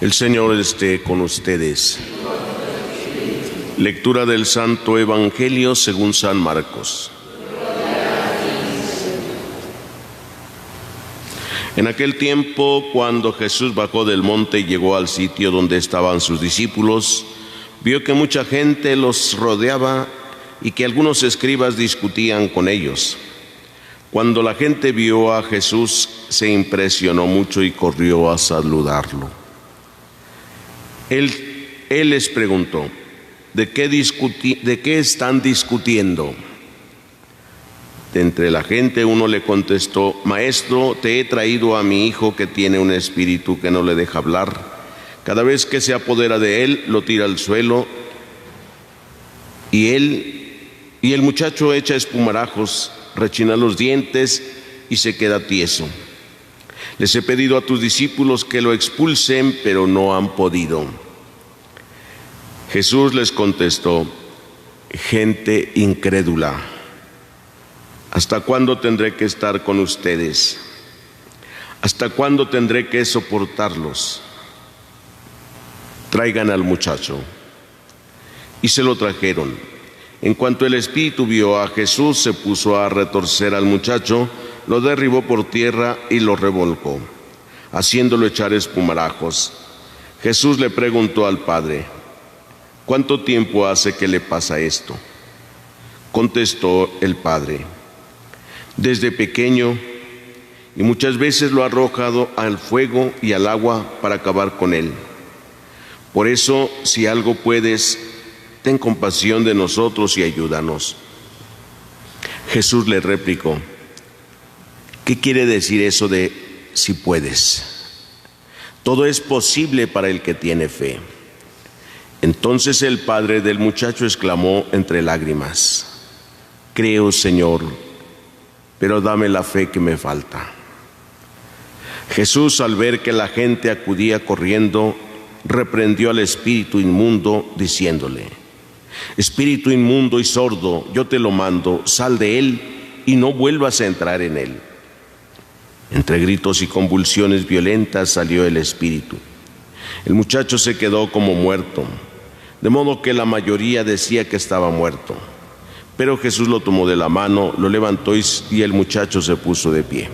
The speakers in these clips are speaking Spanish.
El Señor esté con ustedes. Lectura del Santo Evangelio según San Marcos. En aquel tiempo, cuando Jesús bajó del monte y llegó al sitio donde estaban sus discípulos, vio que mucha gente los rodeaba y que algunos escribas discutían con ellos. Cuando la gente vio a Jesús, se impresionó mucho y corrió a saludarlo. Él les preguntó: ¿de qué están discutiendo? De entre la gente uno le contestó: Maestro, te he traído a mi hijo que tiene un espíritu que no le deja hablar. Cada vez que se apodera de él, lo tira al suelo y el muchacho echa espumarajos, rechina los dientes y se queda tieso. Les he pedido a tus discípulos que lo expulsen, pero no han podido. Jesús les contestó: gente incrédula, ¿hasta cuándo tendré que estar con ustedes? ¿Hasta cuándo tendré que soportarlos? Traigan al muchacho. Y se lo trajeron. En cuanto el espíritu vio a Jesús, se puso a retorcer al muchacho, lo derribó por tierra y lo revolcó, haciéndolo echar espumarajos. Jesús le preguntó al padre: ¿cuánto tiempo hace que le pasa esto? Contestó el padre: desde pequeño, y muchas veces lo ha arrojado al fuego y al agua para acabar con él. Por eso, si algo puedes, ten compasión de nosotros y ayúdanos. Jesús le replicó: ¿qué quiere decir eso de si puedes? Todo es posible para el que tiene fe. Entonces el padre del muchacho exclamó entre lágrimas: creo, Señor, pero dame la fe que me falta. Jesús, al ver que la gente acudía corriendo, reprendió al espíritu inmundo, diciéndole: espíritu inmundo y sordo, yo te lo mando, sal de él y no vuelvas a entrar en él. Entre gritos y convulsiones violentas salió el espíritu. El muchacho se quedó como muerto, de modo que la mayoría decía que estaba muerto. Pero Jesús lo tomó de la mano, lo levantó y el muchacho se puso de pie.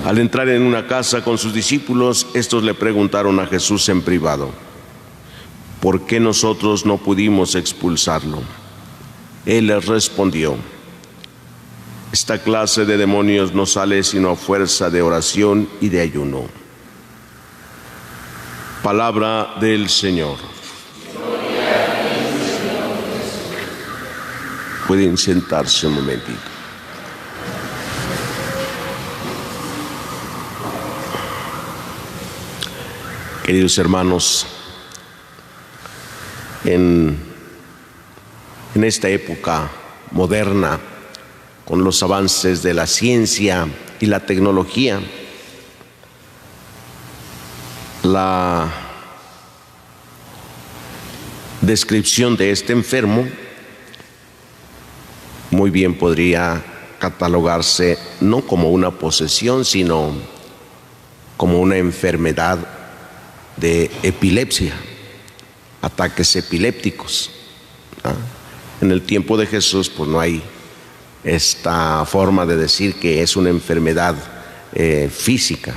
Al entrar en una casa con sus discípulos, estos le preguntaron a Jesús en privado: ¿por qué nosotros no pudimos expulsarlo? Él les respondió: esta clase de demonios no sale sino a fuerza de oración y de ayuno. Palabra del Señor. Pueden sentarse un momentito. Queridos hermanos, en esta época moderna, con los avances de la ciencia y la tecnología, la descripción de este enfermo muy bien podría catalogarse no como una posesión, sino como una enfermedad de epilepsia, ataques epilépticos. En el tiempo de Jesús, pues no hay esta forma de decir que es una enfermedad física,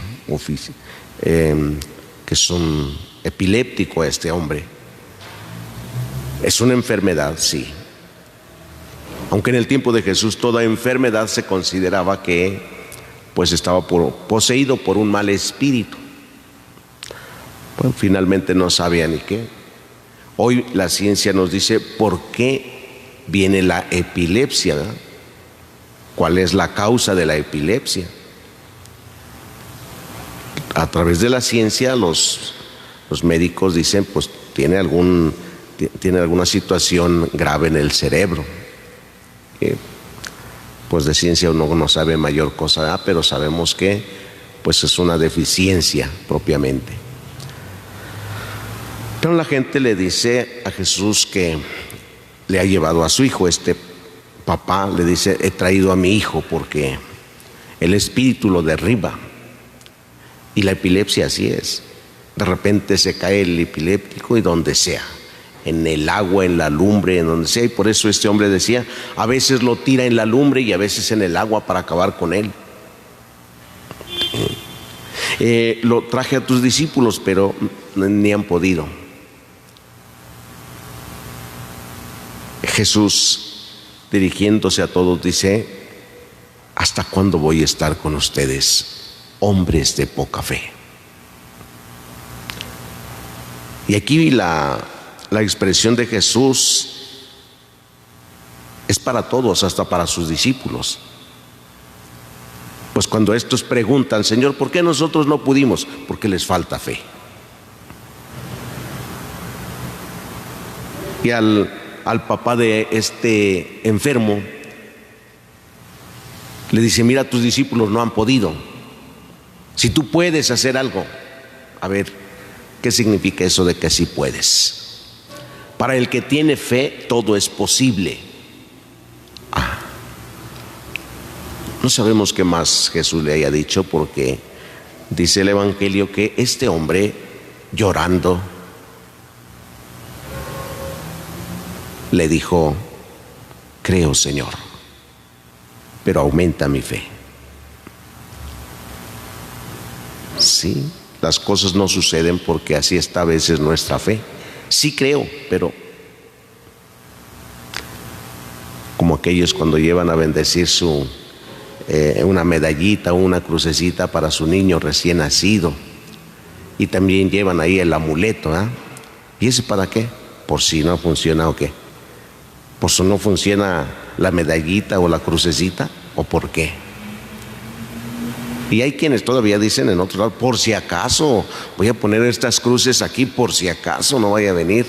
que es un epiléptico este hombre. Es una enfermedad, sí. Aunque en el tiempo de Jesús toda enfermedad se consideraba que pues estaba poseído por un mal espíritu. Bueno, finalmente no sabía ni qué. Hoy la ciencia nos dice por qué viene la epilepsia, ¿verdad? ¿Cuál es la causa de la epilepsia? A través de la ciencia los médicos dicen pues tiene alguna situación grave en el cerebro. Pues de ciencia uno no sabe mayor cosa, pero sabemos que pues es una deficiencia propiamente. Pero la gente le dice a Jesús que le ha llevado a su hijo. Este papá le dice: he traído a mi hijo porque el espíritu lo derriba. Y la epilepsia así es. De repente se cae el epiléptico y donde sea, en el agua, en la lumbre, en donde sea. Y por eso este hombre decía, a veces lo tira en la lumbre y a veces en el agua para acabar con él. Lo traje a tus discípulos, pero ni han podido. Jesús, dirigiéndose a todos, dice: ¿hasta cuándo voy a estar con ustedes, hombres de poca fe? Y aquí la expresión de Jesús es para todos, hasta para sus discípulos. Pues cuando estos preguntan: Señor, ¿por qué nosotros no pudimos? Porque les falta fe. Y al papá de este enfermo le dice: mira, tus discípulos no han podido. Si tú puedes hacer algo. A ver, ¿qué significa eso de que sí puedes? Para el que tiene fe, todo es posible. No sabemos qué más Jesús le haya dicho, porque dice el Evangelio que este hombre, llorando, le dijo: creo, Señor, pero aumenta mi fe. Sí, las cosas no suceden porque así está a veces nuestra fe. Sí creo, pero como aquellos cuando llevan a bendecir una medallita o una crucecita para su niño recién nacido, y también llevan ahí el amuleto, ¿eh? ¿Y ese para qué? Por si no funciona o qué. Por si no funciona la medallita o la crucecita, o por qué. Y hay quienes todavía dicen en otro lado: por si acaso, voy a poner estas cruces aquí por si acaso no vaya a venir.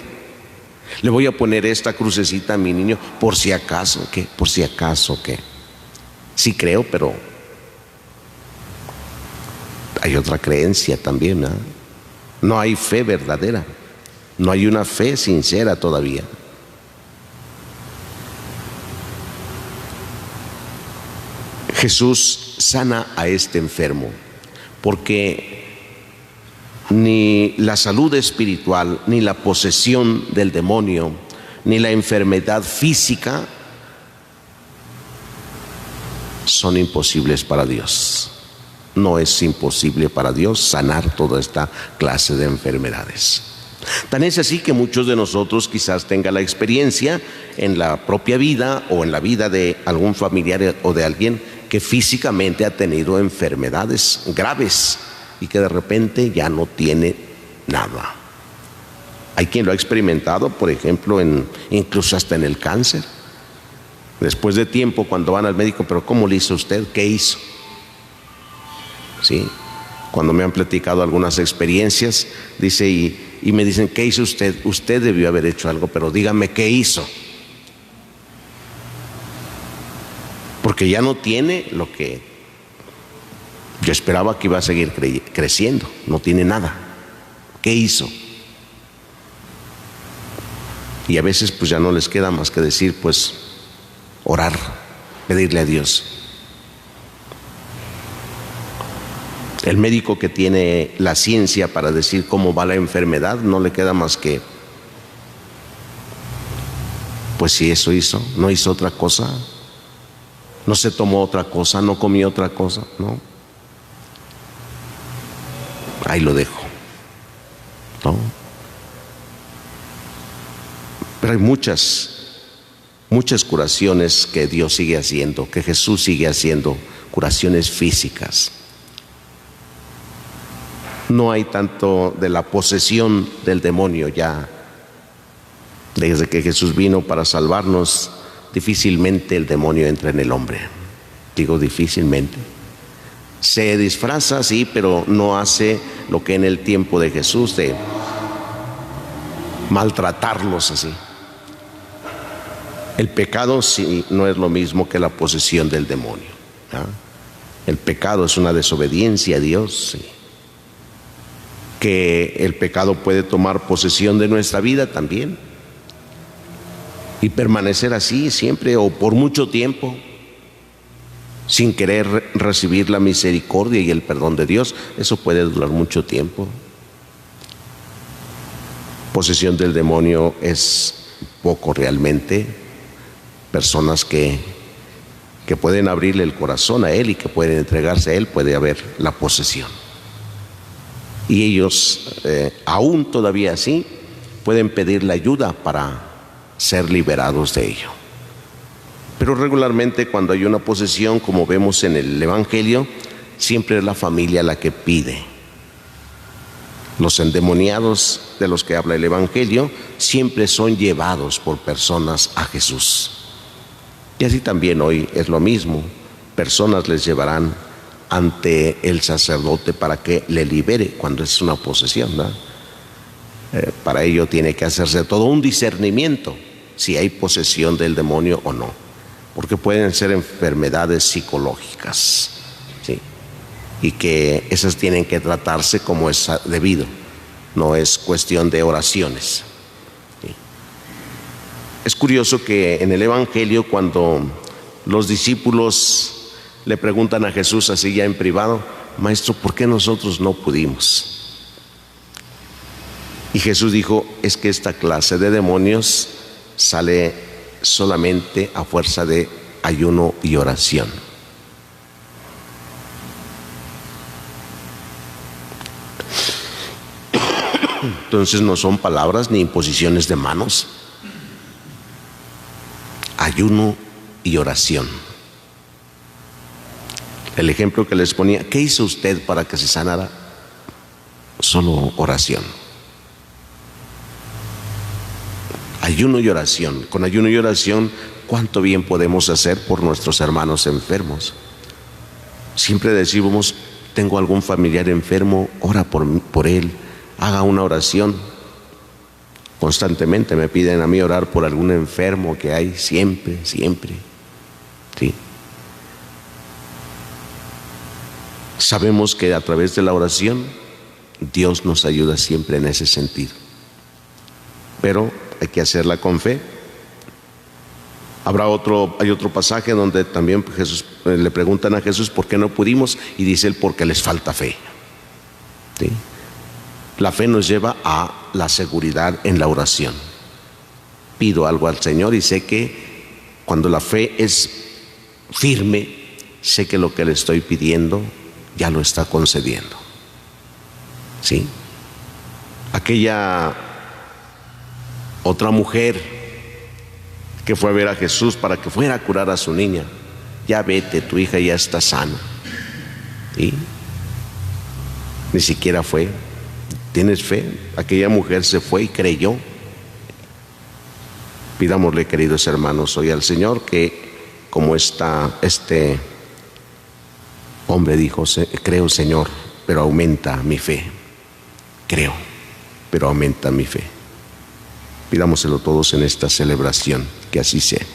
Le voy a poner esta crucecita a mi niño por si acaso. ¿Qué? Por si acaso, ¿qué? Sí creo, pero hay otra creencia también, ¿no? No hay fe verdadera. No hay una fe sincera todavía. Jesús sana a este enfermo, porque ni la salud espiritual, ni la posesión del demonio, ni la enfermedad física son imposibles para Dios. No es imposible para Dios sanar toda esta clase de enfermedades. Tan es así que muchos de nosotros quizás tengan la experiencia en la propia vida o en la vida de algún familiar o de alguien que físicamente ha tenido enfermedades graves y que de repente ya no tiene nada. Hay quien lo ha experimentado, por ejemplo, incluso hasta en el cáncer. Después de tiempo, cuando van al médico: ¿pero cómo le hizo usted? ¿Qué hizo? Sí, cuando me han platicado algunas experiencias, dice, y me dicen: ¿qué hizo usted? Usted debió haber hecho algo, pero dígame qué hizo. Porque ya no tiene lo que yo esperaba que iba a seguir creciendo. No tiene nada. ¿Qué hizo? Y a veces pues ya no les queda más que decir, pues, orar, pedirle a Dios. El médico que tiene la ciencia para decir cómo va la enfermedad, no le queda más que, pues si eso hizo, no hizo otra cosa, no se tomó otra cosa, no comió otra cosa, no. Ahí lo dejo, ¿no? Pero hay muchas curaciones que Dios sigue haciendo, que Jesús sigue haciendo, curaciones físicas. No hay tanto de la posesión del demonio ya. Desde que Jesús vino para salvarnos, difícilmente el demonio entra en el hombre. Digo difícilmente. Se disfraza, sí, pero no hace lo que en el tiempo de Jesús, de maltratarlos así. El pecado sí no es lo mismo que la posesión del demonio, ¿no? El pecado es una desobediencia a Dios, sí. Que el pecado puede tomar posesión de nuestra vida también y permanecer así siempre o por mucho tiempo sin querer recibir la misericordia y el perdón de Dios. Eso puede durar mucho tiempo. Posesión del demonio es poco realmente. Personas que pueden abrirle el corazón a él y que pueden entregarse a él, puede haber la posesión. Y ellos, aún todavía así, pueden pedirle ayuda para ser liberados de ello. Pero regularmente cuando hay una posesión, como vemos en el Evangelio, siempre es la familia la que pide. Los endemoniados de los que habla el Evangelio siempre son llevados por personas a Jesús. Y así también hoy es lo mismo. Personas les llevarán ante el sacerdote para que le libere cuando es una posesión, ¿no? Para ello tiene que hacerse todo un discernimiento si hay posesión del demonio o no, porque pueden ser enfermedades psicológicas, ¿sí? Y que esas tienen que tratarse como es debido, no es cuestión de oraciones, ¿sí? Es curioso que en el Evangelio, cuando los discípulos le preguntan a Jesús así ya en privado: Maestro, ¿por qué nosotros no pudimos? Y Jesús dijo: es que esta clase de demonios sale solamente a fuerza de ayuno y oración. Entonces no son palabras ni imposiciones de manos. Ayuno y oración. El ejemplo que les ponía: ¿qué hizo usted para que se sanara? Solo oración. Ayuno y oración. Con ayuno y oración, ¿cuánto bien podemos hacer por nuestros hermanos enfermos? Siempre decimos: tengo algún familiar enfermo, ora por él, haga una oración. Constantemente me piden a mí orar por algún enfermo que hay, siempre, ¿sí? Sabemos que a través de la oración Dios nos ayuda siempre en ese sentido, pero hay que hacerla con fe. Hay otro pasaje donde también le preguntan a Jesús por qué no pudimos, y dice él: porque les falta fe, ¿sí? La fe nos lleva a la seguridad en la oración. Pido algo al Señor y sé que cuando la fe es firme, sé que lo que le estoy pidiendo ya lo está concediendo, ¿sí? Aquella otra mujer que fue a ver a Jesús para que fuera a curar a su niña: ya vete, tu hija ya está sana. Y ni siquiera fue. ¿Tienes fe? Aquella mujer se fue y creyó. Pidámosle, queridos hermanos, hoy al Señor que, como este hombre dijo: creo, Señor, pero aumenta mi fe. Creo, pero aumenta mi fe. Pidámoselo todos en esta celebración, que así sea.